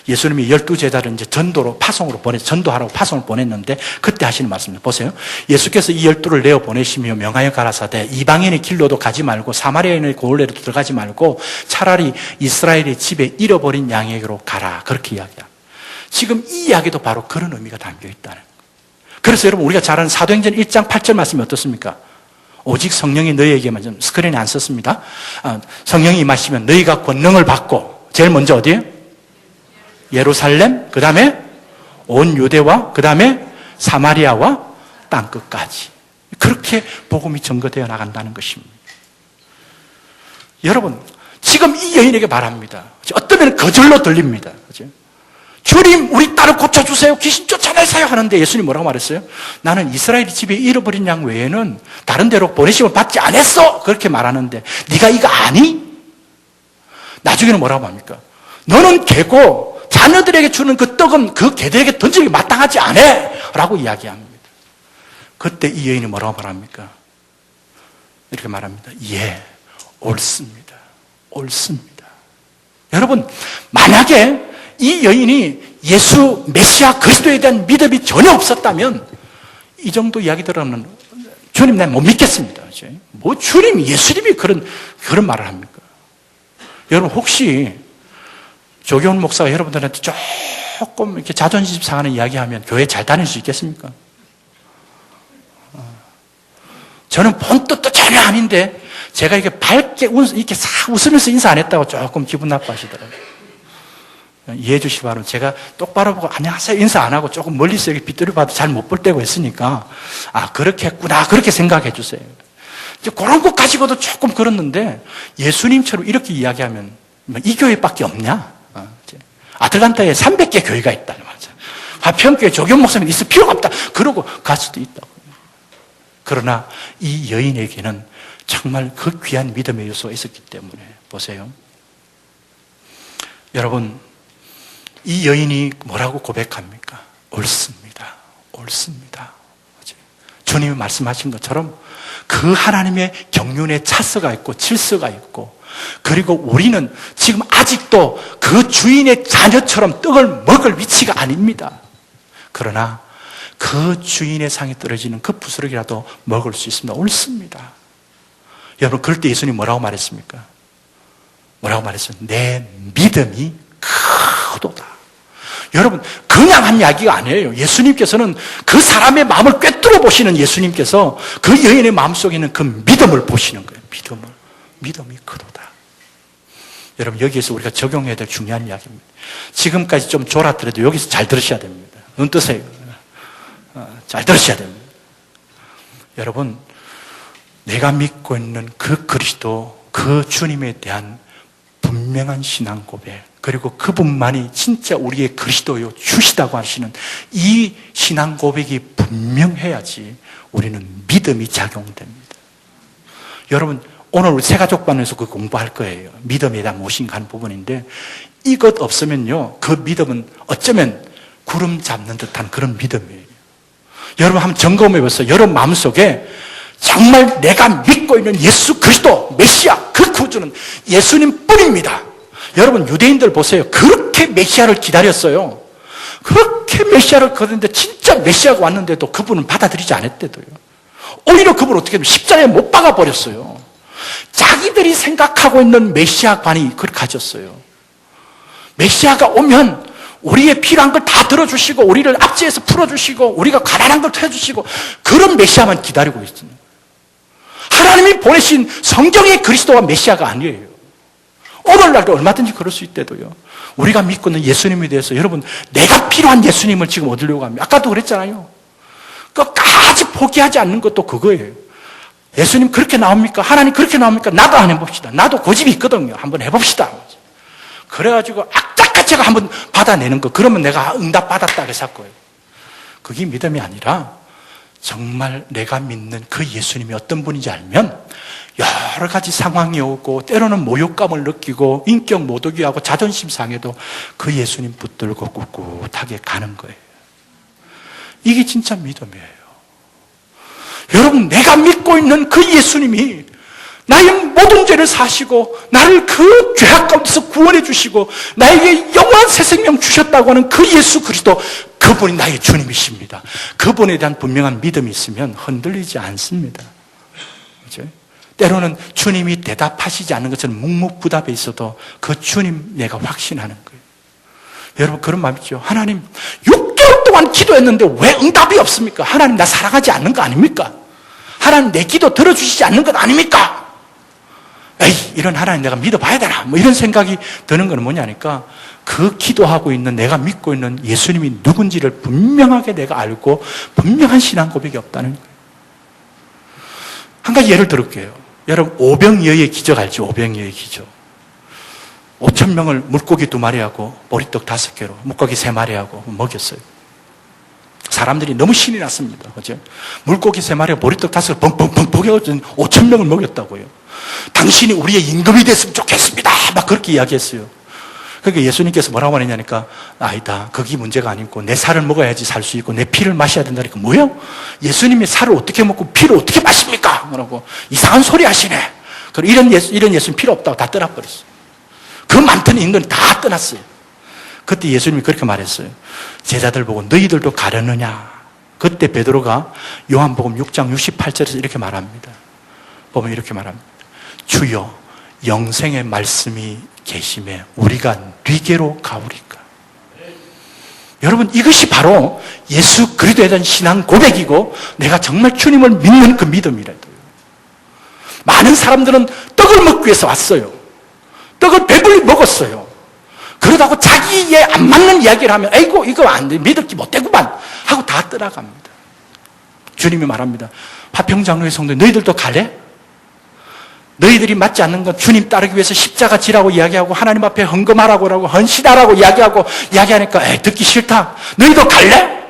A: 예수님이 12제자를 이제 전도로 파송으로 전도하라고 파송을 보냈는데 그때 하시는 말씀입니다. 보세요. 예수께서 이 12를 내어 보내시며 명하여 가라사대 이방인의 길로도 가지 말고 사마리아인의 고을내로 들어가지 말고 차라리 이스라엘의 집에 잃어버린 양에게로 가라, 그렇게 이야기합니다. 지금 이 이야기도 바로 그런 의미가 담겨 있다는 거예요. 그래서 여러분 우리가 잘 아는 사도행전 1장 8절 말씀이 어떻습니까? 오직 성령이 너희에게만, 좀 스크린에 안 썼습니다. 성령이 임하시면 너희가 권능을 받고, 제일 먼저 어디에요? 예루살렘, 그 다음에 온 유대와 그 다음에 사마리아와 땅끝까지. 그렇게 복음이 전거되어 나간다는 것입니다. 여러분, 지금 이 여인에게 말합니다. 어쩌면 거절로 들립니다. 주님, 우리 딸을 고쳐주세요. 귀신 쫓아내세요. 하는데 예수님 뭐라고 말했어요? 나는 이스라엘 집에 잃어버린 양 외에는 다른 데로 보내심을 받지 않았어. 그렇게 말하는데 네가 이거 아니? 나중에는 뭐라고 합니까? 너는 개고 자녀들에게 주는 그 떡은 그 개들에게 던지기 마땅하지 않아. 라고 이야기합니다. 그때 이 여인이 뭐라고 말합니까? 이렇게 말합니다. 예, 옳습니다. 옳습니다. 여러분, 만약에 이 여인이 예수 메시아 그리스도에 대한 믿음이 전혀 없었다면 이 정도 이야기들은 주님 난 못 믿겠습니다. 뭐 주님, 예수님이 그런 말을 합니까? 여러분, 혹시 조교훈 목사가 여러분들한테 조금 이렇게 자존심 상하는 이야기하면 교회 잘 다닐 수 있겠습니까? 저는 본 뜻도 전혀 아닌데 제가 이렇게 밝게 이렇게 싹 웃으면서 인사 안 했다고 조금 기분 나빠하시더라고요. 이해해 주시기 바랍니다. 제가 똑바로 보고 안녕하세요 인사 안 하고 조금 멀리서 이렇게 빗두르 봐도 잘 못 볼 때가 있으니까 그렇게 했구나 그렇게 생각해 주세요. 이제 그런 것 가지고도 조금 그렇는데 예수님처럼 이렇게 이야기하면 이 교회밖에 없냐? 아틀란타에 300개 교회가 있다. 맞아. 화평교회 조경 목사님 있을 필요가 없다. 그러고 갈 수도 있다고. 그러나 이 여인에게는 정말 그 귀한 믿음의 요소가 있었기 때문에 보세요. 여러분, 이 여인이 뭐라고 고백합니까? 옳습니다. 옳습니다. 주님이 말씀하신 것처럼 그 하나님의 경륜에 차서가 있고 질서가 있고 그리고 우리는 지금 아직도 그 주인의 자녀처럼 떡을 먹을 위치가 아닙니다. 그러나 그 주인의 상에 떨어지는 그 부스러기라도 먹을 수 있습니다. 옳습니다. 여러분, 그럴 때 예수님 뭐라고 말했습니까? 뭐라고 말했어요? 내 믿음이 크도다. 여러분, 그냥 한 이야기가 아니에요. 예수님께서는 그 사람의 마음을 꿰뚫어 보시는 예수님께서 그 여인의 마음속에 있는 그 믿음을 보시는 거예요. 믿음이 크도다. 여러분, 여기에서 우리가 적용해야 될 중요한 이야기입니다. 지금까지 좀 졸았더라도 여기서 잘 들으셔야 됩니다. 눈 뜨세요. 잘 들으셔야 됩니다. 여러분, 내가 믿고 있는 그 그리스도, 그 주님에 대한 분명한 신앙 고백, 그리고 그분만이 진짜 우리의 그리스도요 주시다고 하시는 이 신앙 고백이 분명해야지 우리는 믿음이 작용됩니다. 여러분, 오늘 우리 새가족반에서 그 공부할 거예요. 믿음에 대한 무엇인가 하는 부분인데 이것 없으면요 그 믿음은 어쩌면 구름 잡는 듯한 그런 믿음이에요. 여러분 한번 점검해 보세요. 여러분 마음속에 정말 내가 믿고 있는 예수 그리스도 메시아 그 구주는 예수님 뿐입니다. 여러분 유대인들 보세요. 그렇게 메시아를 기다렸어요. 그렇게 메시아를 기다렸는데 진짜 메시아가 왔는데도 그분은 받아들이지 않았대도요. 오히려 그분을 어떻게 십자가에 못 박아버렸어요. 자기들이 생각하고 있는 메시아관이 그렇게 가졌어요. 메시아가 오면 우리의 필요한 걸 다 들어주시고 우리를 압제해서 풀어주시고 우리가 가난한 걸 해주시고 그런 메시아만 기다리고 있습니다. 하나님이 보내신 성경의 그리스도가 메시아가 아니에요. 오늘날도 얼마든지 그럴 수 있대도요. 우리가 믿고 있는 예수님에 대해서 여러분 내가 필요한 예수님을 지금 얻으려고 합니다. 아까도 그랬잖아요. 끝까지 포기하지 않는 것도 그거예요. 예수님 그렇게 나옵니까? 하나님 그렇게 나옵니까? 나도 안 해봅시다. 나도 고집이 있거든요. 한번 해봅시다. 그래가지고 악착같이 한번 받아내는 거. 그러면 내가 응답 받았다 그랬을 거예요. 그게 믿음이 아니라 정말 내가 믿는 그 예수님이 어떤 분인지 알면 여러 가지 상황이 오고 때로는 모욕감을 느끼고 인격 모독이하고 자존심 상해도 그 예수님 붙들고 꿋꿋하게 가는 거예요. 이게 진짜 믿음이에요. 여러분 내가 믿고 있는 그 예수님이 나의 모든 죄를 사시고 나를 그 죄악 가운데서 구원해 주시고 나에게 영원한 새 생명 주셨다고 하는 그 예수 그리스도 그분이 나의 주님이십니다. 그분에 대한 분명한 믿음이 있으면 흔들리지 않습니다. 그렇죠? 때로는 주님이 대답하시지 않는 것처럼 묵묵부답해 있어도 그 주님 내가 확신하는 거예요. 여러분 그런 마음 있죠? 하나님 6개월 동안 기도했는데 왜 응답이 없습니까? 하나님 나 사랑하지 않는 거 아닙니까? 하나님 내 기도 들어주시지 않는 것 아닙니까? 에이, 이런 하나님 내가 믿어봐야 되나? 뭐 이런 생각이 드는 건 뭐냐니까 그 기도하고 있는 내가 믿고 있는 예수님이 누군지를 분명하게 내가 알고 분명한 신앙 고백이 없다는 거예요. 한 가지 예를 들을게요. 여러분, 오병이어의 기적 알죠? 오병이어의 기적. 5,000명을 물고기 2마리하고 보리떡 5개로 물고기 3마리하고 먹였어요. 사람들이 너무 신이 났습니다. 그죠? 물고기 3마리와 보리떡 5개를 뻥뻥뻥 먹여가지고 5,000명을 먹였다고요. 당신이 우리의 임금이 됐으면 좋겠습니다. 막 그렇게 이야기했어요. 그러니까 예수님께서 뭐라고 말했냐니까, 아니다. 그게 문제가 아니고 내 살을 먹어야지 살 수 있고 내 피를 마셔야 된다니까. 뭐요? 예수님이 살을 어떻게 먹고 피를 어떻게 마십니까? 뭐라고 이상한 소리 하시네. 이런 예수님 필요 없다고 다 떠나버렸어요. 그 많던 인간이 다 떠났어요. 그때 예수님이 그렇게 말했어요. 제자들 보고 너희들도 가려느냐? 그때 베드로가 요한복음 6장 68절에서 이렇게 말합니다. 보면 이렇게 말합니다. 주여, 영생의 말씀이 계심에 우리가 네게로 가오리까? 여러분, 이것이 바로 예수 그리스도에 대한 신앙 고백이고 내가 정말 주님을 믿는 그 믿음이라도요. 많은 사람들은 떡을 먹기 위해서 왔어요. 떡을 배불리 먹었어요. 그러다고 자기에 안 맞는 이야기를 하면 에이고 이거 안 돼, 믿을 게 못되구만 하고 다 떠나갑니다. 주님이 말합니다. 화평장로의 성도 너희들도 갈래? 너희들이 맞지 않는 건 주님 따르기 위해서 십자가 지라고 이야기하고 하나님 앞에 헌금하라고 헌신하라고 이야기하니까 에이, 듣기 싫다. 너희도 갈래?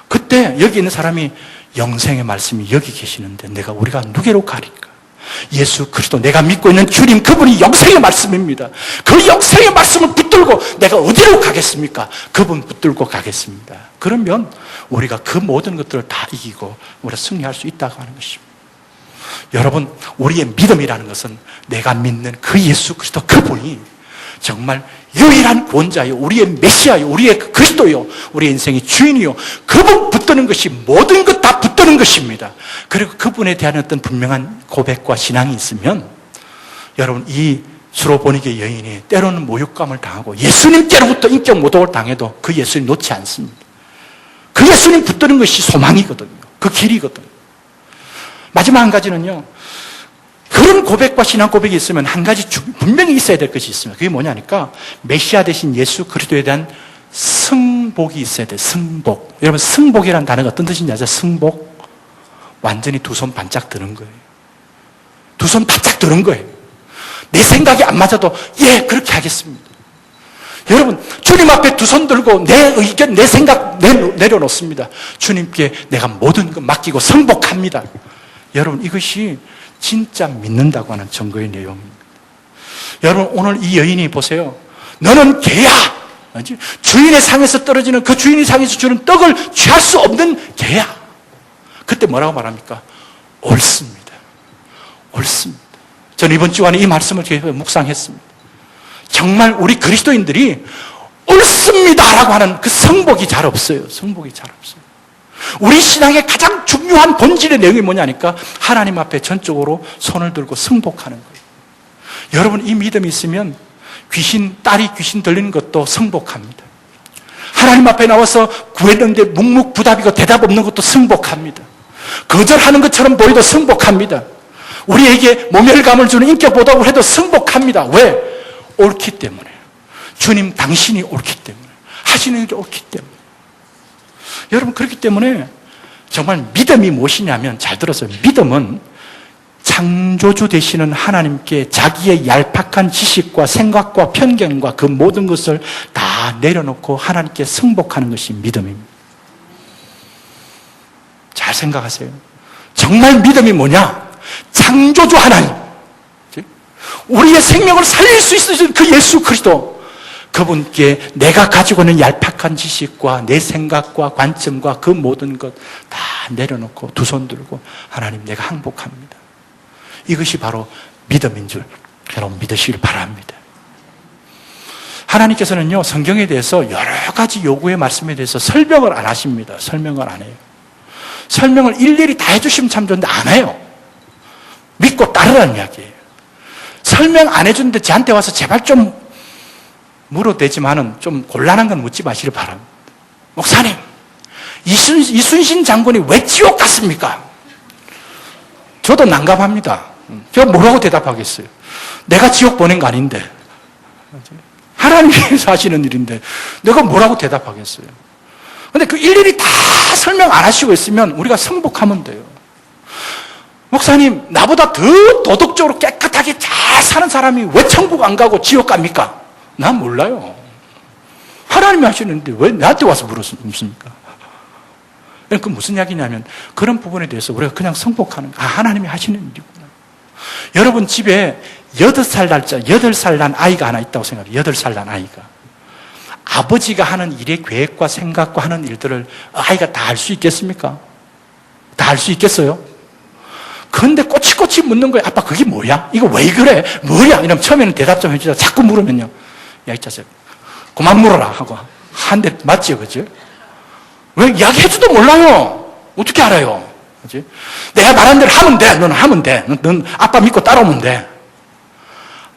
A: 그때 여기 있는 사람이 영생의 말씀이 여기 계시는데 우리가 누구로 가리까? 예수 그리스도, 내가 믿고 있는 주님, 그분이 영생의 말씀입니다. 그 영생의 말씀을 붙들고 내가 어디로 가겠습니까? 그분 붙들고 가겠습니다. 그러면 우리가 그 모든 것들을 다 이기고 우리가 승리할 수 있다고 하는 것입니다. 여러분, 우리의 믿음이라는 것은 내가 믿는 그 예수 그리스도, 그분이 정말 유일한 구원자요, 우리의 메시아요, 우리의 그리스도요, 우리의 인생의 주인이요, 그분 붙드는 것이 모든 것 다 붙드는 것입니다. 그리고 그분에 대한 어떤 분명한 고백과 신앙이 있으면 여러분, 이 수로보니게 여인이 때로는 모욕감을 당하고 예수님께로부터 인격 모독을 당해도 그 예수님 놓지 않습니다. 그 예수님 붙드는 것이 소망이거든요. 그 길이거든요. 마지막 한 가지는요, 그런 고백과 신앙 고백이 있으면 한 가지 분명히 있어야 될 것이 있습니다. 그게 뭐냐니까 메시아 대신 예수 그리스도에 대한 승복이 있어야 돼요. 승복. 여러분, 승복이라는 단어가 어떤 뜻인지 아세요? 승복. 완전히 두 손 반짝 드는 거예요. 두 손 바짝 드는 거예요. 내 생각이 안 맞아도 예, 그렇게 하겠습니다. 여러분, 주님 앞에 두 손 들고 내 의견, 내 생각 내려놓습니다. 주님께 내가 모든 것 맡기고 승복합니다. 여러분, 이것이 진짜 믿는다고 하는 증거의 내용입니다. 여러분, 오늘 이 여인이 보세요. 너는 개야. 주인의 상에서 떨어지는, 그 주인의 상에서 주는 떡을 취할 수 없는 개야. 그때 뭐라고 말합니까? 옳습니다. 옳습니다. 저는 이번 주간에 이 말씀을 묵상했습니다. 정말 우리 그리스도인들이 옳습니다라고 하는 그 성복이 잘 없어요. 성복이 잘 없어요. 우리 신앙의 가장 중요한 본질의 내용이 뭐냐니까 하나님 앞에 전적으로 손을 들고 승복하는 거예요. 여러분, 이 믿음이 있으면 딸이 귀신 들리는 것도 승복합니다. 하나님 앞에 나와서 구했는데 묵묵부답이고 대답 없는 것도 승복합니다. 거절하는 것처럼 보여도 승복합니다. 우리에게 모멸감을 주는 인격보답을 해도 승복합니다. 왜? 옳기 때문에. 주님 당신이 옳기 때문에. 하시는 게 옳기 때문에. 여러분, 그렇기 때문에 정말 믿음이 무엇이냐면, 잘 들었어요. 믿음은 창조주 되시는 하나님께 자기의 얄팍한 지식과 생각과 편견과 그 모든 것을 다 내려놓고 하나님께 승복하는 것이 믿음입니다. 잘 생각하세요. 정말 믿음이 뭐냐? 창조주 하나님, 우리의 생명을 살릴 수 있으신 그 예수 그리스도, 그분께 내가 가지고 있는 얄팍한 지식과 내 생각과 관점과 그 모든 것 다 내려놓고 두 손 들고 하나님, 내가 항복합니다. 이것이 바로 믿음인 줄 여러분 믿으시길 바랍니다. 하나님께서는요, 성경에 대해서 여러 가지 요구의 말씀에 대해서 설명을 안 하십니다. 설명을 안 해요. 설명을 일일이 다 해주시면 참 좋은데 안 해요. 믿고 따르라는 이야기예요. 설명 안 해주는데 저한테 와서 제발 좀 물어대지만은 좀 곤란한 건 묻지 마시길 바랍니다. 목사님, 이순신 장군이 왜 지옥 갔습니까? 저도 난감합니다. 제가 뭐라고 대답하겠어요? 내가 지옥 보낸 거 아닌데. 하나님께서 하시는 일인데 내가 뭐라고 대답하겠어요? 근데 그 일일이 다 설명 안 하시고 있으면 우리가 승복하면 돼요. 목사님, 나보다 더 도덕적으로 깨끗하게 잘 사는 사람이 왜 천국 안 가고 지옥 갑니까? 난 몰라요. 하나님이 하시는데 왜 나한테 와서 물습니까? 그 무슨 이야기냐면 그런 부분에 대해서 우리가 그냥 승복하는 거예요. 하나님이 하시는 일이구나. 여러분 집에 8살 난 아이가 하나 있다고 생각해요. 8살 난 아이가. 아버지가 하는 일의 계획과 생각과 하는 일들을 아이가 다 할 수 있겠습니까? 다 할 수 있겠어요? 그런데 꼬치꼬치 묻는 거예요. 아빠 그게 뭐야? 이거 왜 그래? 뭐야? 이러면 처음에는 대답 좀 해주자. 자꾸 물으면요. 야, 이 자식. 그만 물어라 하고 한 대 맞지요, 그죠? 왜 이야기해줘도 몰라요? 어떻게 알아요? 그지? 내가 말한 대로 하면 돼. 너는 하면 돼. 넌 아빠 믿고 따라오면 돼.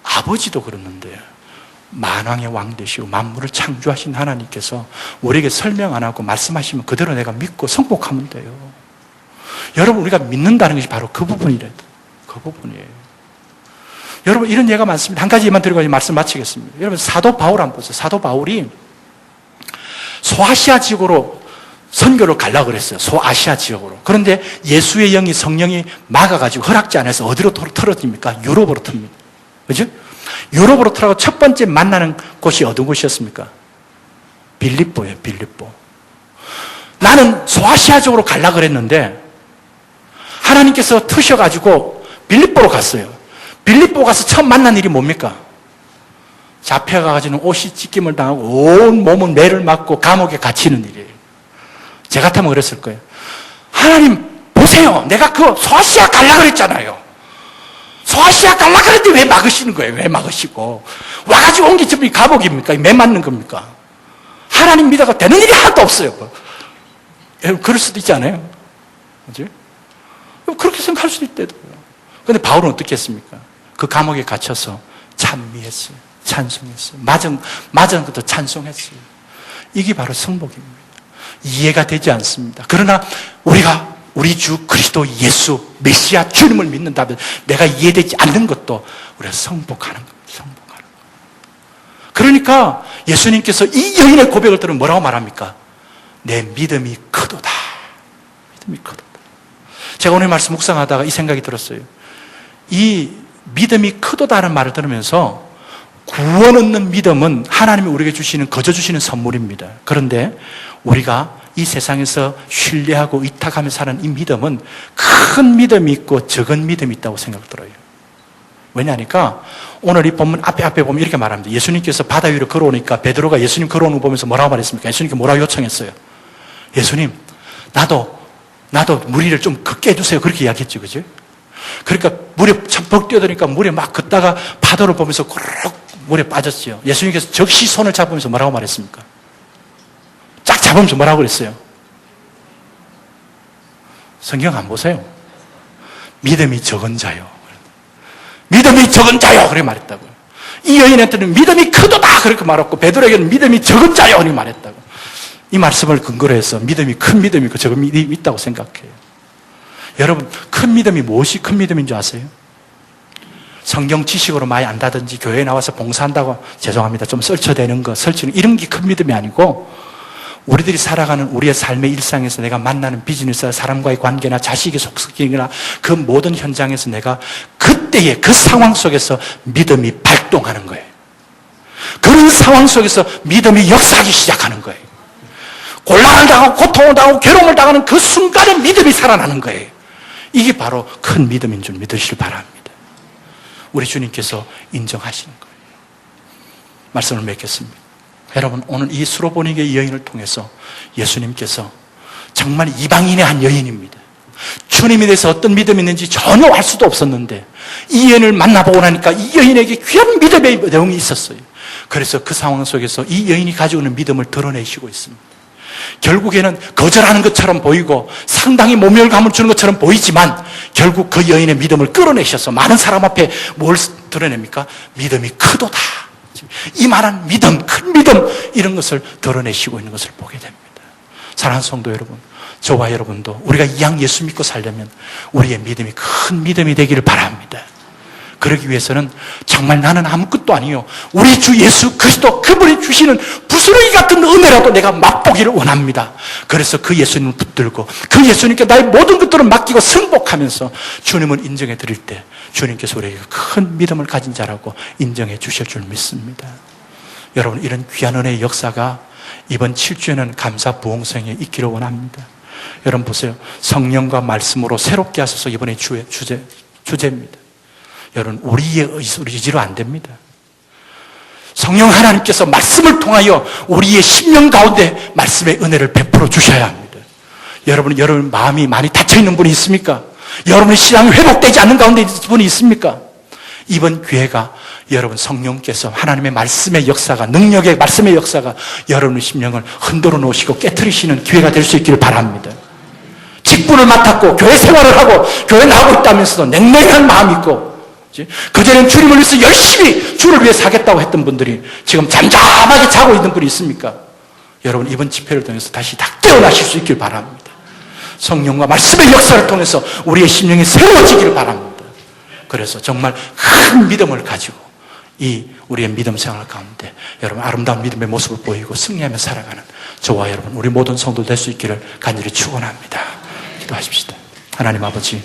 A: 아버지도 그랬는데 만왕의 왕 되시고 만물을 창조하신 하나님께서 우리에게 설명 안 하고 말씀하시면 그대로 내가 믿고 성복하면 돼요. 여러분 우리가 믿는다는 것이 바로 그 부분이래요. 그 부분이에요. 여러분 이런 예가 많습니다. 한 가지만 드리고 말씀 마치겠습니다. 여러분 사도 바울 한번 보세요. 사도 바울이 소아시아 지역으로 선교를 가려고 그랬어요. 소아시아 지역으로. 그런데 예수의 영이 성령이 막아가지고 허락지 않아서 어디로 틀어집니까? 유럽으로 틉니다. 그죠? 유럽으로 틀어가고 첫 번째 만나는 곳이 어떤 곳이었습니까? 빌립보예요. 빌립보. 나는 소아시아 쪽으로 가려고 그랬는데 하나님께서 트셔가지고 빌립보로 갔어요. 빌립보 가서 처음 만난 일이 뭡니까? 잡혀가가지고 옷이 찢김을 당하고 온 몸은 매를 맞고 감옥에 갇히는 일이에요. 제 같으면 그랬을 거예요. 하나님 보세요. 내가 그 소아시아 가려고 그랬잖아요. 소아시아 가려고 그랬는데 왜 막으시는 거예요? 왜 막으시고 와가지고 온 게 전부 감옥입니까? 매 맞는 겁니까? 하나님 믿어가 되는 일이 하나도 없어요. 여러분 그럴 수도 있지 않아요? 그죠? 그렇게 생각할 수도 있대요. 그런데 바울은 어떻게 했습니까? 그 감옥에 갇혀서 찬미했어요. 찬송했어요. 맞은 것도 찬송했어요. 이게 바로 성복입니다. 이해가 되지 않습니다. 그러나 우리 주 그리스도 예수 메시아 주님을 믿는다면 내가 이해되지 않는 것도 우리가 성복하는 겁니다. 성복하는 겁니다. 그러니까 예수님께서 이 여인의 고백을 들으면 뭐라고 말합니까? 내 믿음이 크도다. 믿음이 크도다. 제가 오늘 말씀 묵상하다가 이 생각이 들었어요. 이 믿음이 크도다는 말을 들으면서 구원 얻는 믿음은 하나님이 우리에게 주시는 거저 주시는 선물입니다. 그런데 우리가 이 세상에서 신뢰하고 의탁하며 사는 이 믿음은 큰 믿음이 있고 적은 믿음이 있다고 생각 들어요. 왜냐하니까 오늘 이 본문 앞에 보면 이렇게 말합니다. 예수님께서 바다 위로 걸어오니까 베드로가 예수님 걸어오는 거 보면서 뭐라고 말했습니까? 예수님께 뭐라고 요청했어요? 예수님, 나도 무리를 좀 걷게 해주세요. 그렇게 이야기했죠. 그죠? 그러니까 물에 벅 뛰어드니까 물에 막 걷다가 파도를 보면서 고르륵 물에 빠졌죠. 예수님께서 적시 손을 잡으면서 뭐라고 말했습니까? 쫙 잡으면서 뭐라고 그랬어요? 성경 안 보세요? 믿음이 적은 자요. 믿음이 적은 자요. 그렇게 말했다고요. 이 여인한테는 믿음이 크도다. 그렇게 말했고 베드로에게는 믿음이 적은 자요. 그렇게 말했다고. 이 말씀을 근거로 해서 믿음이 큰 믿음이 있고 적은 믿음이 있다고 생각해요. 여러분, 큰 믿음이 무엇이 큰 믿음인 줄 아세요? 성경 지식으로 많이 안다든지 교회에 나와서 봉사한다고 죄송합니다. 좀 설쳐대는 거, 설치는 이런 게 큰 믿음이 아니고 우리들이 살아가는 우리의 삶의 일상에서 내가 만나는 비즈니스, 사람과의 관계나 자식의 속삭임이나 그 모든 현장에서 내가 그때의 그 상황 속에서 믿음이 발동하는 거예요. 그런 상황 속에서 믿음이 역사하기 시작하는 거예요. 곤란을 당하고 고통을 당하고 괴로움을 당하는 그 순간에 믿음이 살아나는 거예요. 이게 바로 큰 믿음인 줄 믿으시길 바랍니다. 우리 주님께서 인정하시는 거예요. 말씀을 맺겠습니다. 여러분, 오늘 이 수로보니게 여인을 통해서 예수님께서 정말 이방인의 한 여인입니다. 주님에 대해서 어떤 믿음이 있는지 전혀 알 수도 없었는데 이 여인을 만나보고 나니까 이 여인에게 귀한 믿음의 내용이 있었어요. 그래서 그 상황 속에서 이 여인이 가지고 있는 믿음을 드러내시고 있습니다. 결국에는 거절하는 것처럼 보이고 상당히 모멸감을 주는 것처럼 보이지만 결국 그 여인의 믿음을 끌어내셔서 많은 사람 앞에 뭘 드러냅니까? 믿음이 크도다. 이만한 믿음, 큰 믿음 이런 것을 드러내시고 있는 것을 보게 됩니다. 사랑하는 성도 여러분, 저와 여러분도 우리가 이왕 예수 믿고 살려면 우리의 믿음이 큰 믿음이 되기를 바랍니다. 그러기 위해서는 정말 나는 아무것도 아니요, 우리 주 예수 그리스도 그분이 주시는 부스러기 같은 은혜라도 내가 맛보기를 원합니다. 그래서 그 예수님을 붙들고 그 예수님께 나의 모든 것들을 맡기고 승복하면서 주님을 인정해 드릴 때 주님께서 우리에게 큰 믿음을 가진 자라고 인정해 주실 줄 믿습니다. 여러분, 이런 귀한 은혜의 역사가 이번 7주에는 감사 부흥성에 있기를 원합니다. 여러분 보세요. 성령과 말씀으로 새롭게 하소서 이번에 주제입니다. 여러분, 우리의 의지로 안 됩니다. 성령 하나님께서 말씀을 통하여 우리의 심령 가운데 말씀의 은혜를 베풀어 주셔야 합니다. 여러분 마음이 많이 닫혀있는 분이 있습니까? 여러분의 신앙이 회복되지 않는 가운데 있는 분이 있습니까? 이번 기회가 여러분 성령께서 하나님의 말씀의 역사가, 능력의 말씀의 역사가 여러분의 심령을 흔들어 놓으시고 깨트리시는 기회가 될 수 있기를 바랍니다. 직분을 맡았고 교회 생활을 하고 교회 나오고 있다면서도 냉랭한 마음이 있고, 그전엔 주님을 위해서 열심히 주를 위해 사겠다고 했던 분들이 지금 잠잠하게 자고 있는 분이 있습니까? 여러분, 이번 집회를 통해서 다시 다 깨어나실 수 있길 바랍니다. 성령과 말씀의 역사를 통해서 우리의 심령이 새로워지기를 바랍니다. 그래서 정말 큰 믿음을 가지고 이 우리의 믿음 생활 가운데 여러분 아름다운 믿음의 모습을 보이고 승리하며 살아가는 저와 여러분, 우리 모든 성도들 될 수 있기를 간절히 축원합니다. 기도하십시다. 하나님 아버지,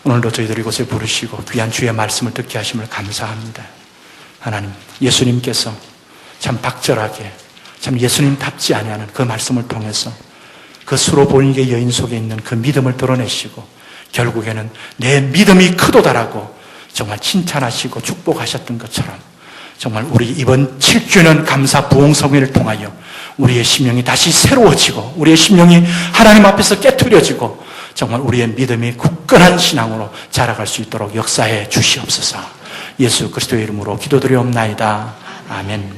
A: 오늘도 저희들 이곳에 부르시고 귀한 주의 말씀을 듣게 하심을 감사합니다. 하나님, 예수님께서 참 박절하게, 참 예수님답지 아니하는 그 말씀을 통해서 그 수로보니게 여인 속에 있는 그 믿음을 드러내시고 결국에는 내 믿음이 크도다라고 정말 칭찬하시고 축복하셨던 것처럼 정말 우리 이번 7주년 감사 부흥성회를 통하여 우리의 심령이 다시 새로워지고 우리의 심령이 하나님 앞에서 깨트려지고 정말 우리의 믿음이 굳건한 신앙으로 자라갈 수 있도록 역사해 주시옵소서. 예수 그리스도의 이름으로 기도드리옵나이다. 아멘.